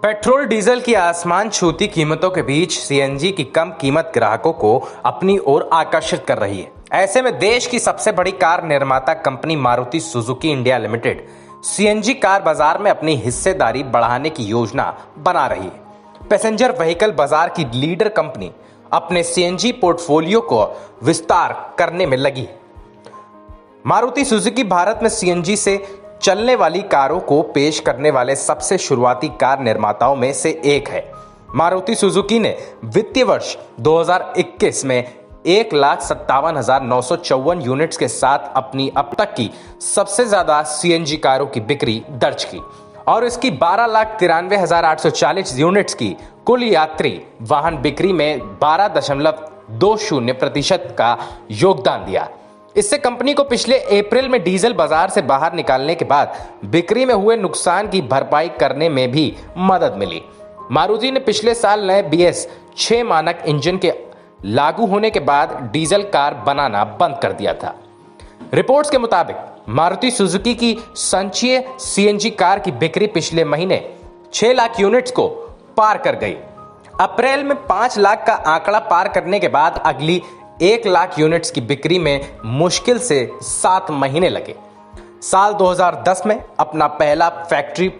Petrol diesel की आसमान छूती कीमतों के बीच सीएनजी की कम कीमत ग्राहकों को अपनी ओर आकर्षित कर रही है। ऐसे में देश की सबसे बड़ी कार निर्माता company Maruti Suzuki India limited CNG car बाजार में अपनी हिस्सेदारी बढ़ाने की योजना बना रही है। पैसेंजर व्हीकल बाजार की लीडर कंपनी अपने सीएनजी पोर्टफोलियो को विस्तार करने में लगी है। मारुति सुजुकी भारत में सीएनजी से चलने वाली कारों को पेश करने वाले सबसे शुरुआती कार निर्माताओं में से एक है। मारुति सुजुकी ने वित्तीय वर्ष 2021 में 1,57,954 यूनिट्स के साथ अपनी अब तक की सबसे ज्यादा सीएनजी कारों की बिक्री दर्ज की और इसकी 12,93,840 यूनिट्स की कुल यात्री वाहन बिक्री में 12.20% का योगदान दिया। इससे कंपनी को पिछले अप्रैल में डीजल बाजार से बाहर निकालने के बाद बिक्री में हुए नुकसान की भरपाई करने में भी मदद मिली। मारुति ने पिछले साल नए BS6 मानक इंजन के लागू होने के बाद डीजल कार बनाना बंद कर दिया था। रिपोर्ट्स के मुताबिक मारुति सुजुकी की संचयी सीएनजी कार की बिक्री पिछले महीने 6 लाख यूनिट्स को पार कर गई। अप्रैल में 5 लाख का आंकड़ा पार करने के बाद अगली 1 लाख यूनिट्स की बिक्री में मुश्किल से 7 महीने लगे। साल 2010 में अपना पहला factory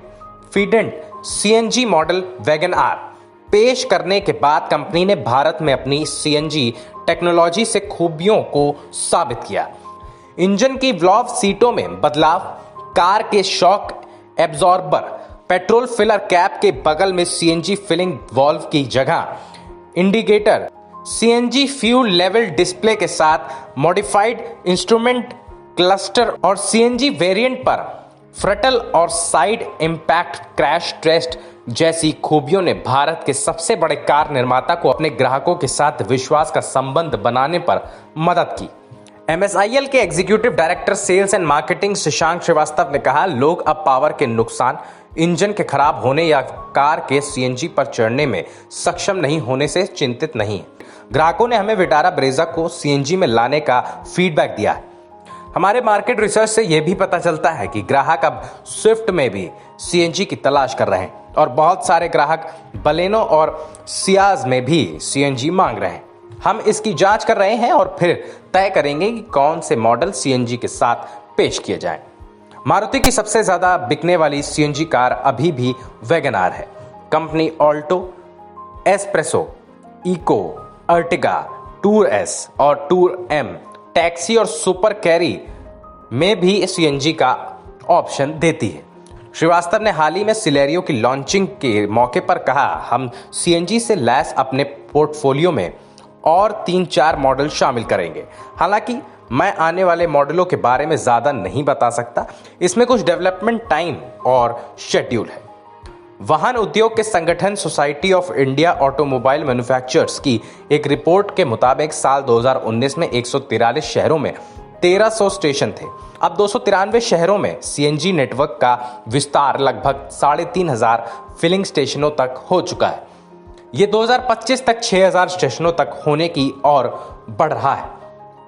fitted CNG model Wagon R पेश करने के बाद कंपनी ने भारत में अपनी सीएनजी टेक्नोलॉजी से खूबियों को साबित किया। इंजन की व्लॉव सीटों में बदलाव, कार के shock absorber, petrol filler cap के बगल में सीएनजी फिलिंग वाल्व की जगह indicator, CNG fuel level display के साथ मॉडिफाइड इंस्ट्रूमेंट क्लस्टर और सीएनजी वेरिएंट पर फ्रंटल और साइड इंपैक्ट क्रैश टेस्ट जैसी खूबियों ने भारत के सबसे बड़े कार निर्माता को अपने ग्राहकों के साथ विश्वास का संबंध बनाने पर मदद की। MSIL के executive director sales and marketing Shashank Srivastava ने कहा, लोग अब पावर के नुकसान, इंजन के खराब होने या कार के सीएनजी पर चढ़ने में सक्षम नहीं होने से चिंतित नहीं है। ग्राहकों ने हमें विटारा ब्रेजा को सीएनजी में लाने का फीडबैक दिया है। हमारे मार्केट रिसर्च से यह भी पता चलता है कि ग्राहक अब स्विफ्ट में भी सीएनजी की तलाश कर रहे हैं और बहुत सारे ग्राहक बलेनो और सियाज में भी सीएनजी मांग रहे हैं। हम इसकी जांच कर रहे हैं और फिर तय करेंगे कि कौन से मॉडल सीएनजी के साथ पेश किए जाएं। मारुति की सबसे ज्यादा बिकने वाली सीएनजी कार अभी भी वैगन आर है। Company Alto, Espresso, Eeco, Ertiga, Tour S और टूर एम, टैक्सी और सुपर कैरी में भी सीएनजी का ऑप्शन देती है। श्रीवास्तव ने हाल ही में सिलेरियो की लॉन्चिंग के मौके पर कहा, हम सीएनजी से लैस अपने पोर्टफोलियो में और 3-4 मॉडल शामिल करेंगे। हालांकि मैं आने वाले मॉडलों के बारे में ज्यादा नहीं बता सकता, इसमें कुछ डेवलपमेंट टाइम और शेड्यूल है। वाहन उद्योग के संगठन society of India automobile manufacturers की एक रिपोर्ट के मुताबिक साल 2019 में 143 शहरों में 1300 स्टेशन थे। अब 293 शहरों में सीएनजी नेटवर्क का विस्तार लगभग 3,500 फिलिंग स्टेशनों तक हो चुका है। ये 2025 तक 6,000 स्टेशनों तक होने की ओर बढ़ रहा है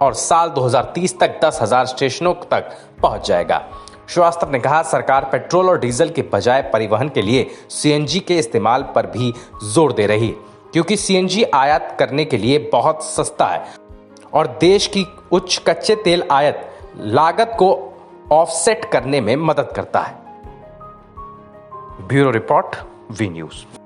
और साल 2030 तक 10,000 स्टेशनों तक पहुंच जाएगा। श्रीवास्तव ने कहा, सरकार पेट्रोल और डीजल के बजाय परिवहन के लिए सीएनजी के इस्तेमाल पर भी जोर दे रही है, क्योंकि सीएनजी आयात करने के लिए बहुत सस्ता है और देश की उच्च कच्चे तेल आयात लागत को ऑफसेट करने में मदद करता है। Bureau report, V news.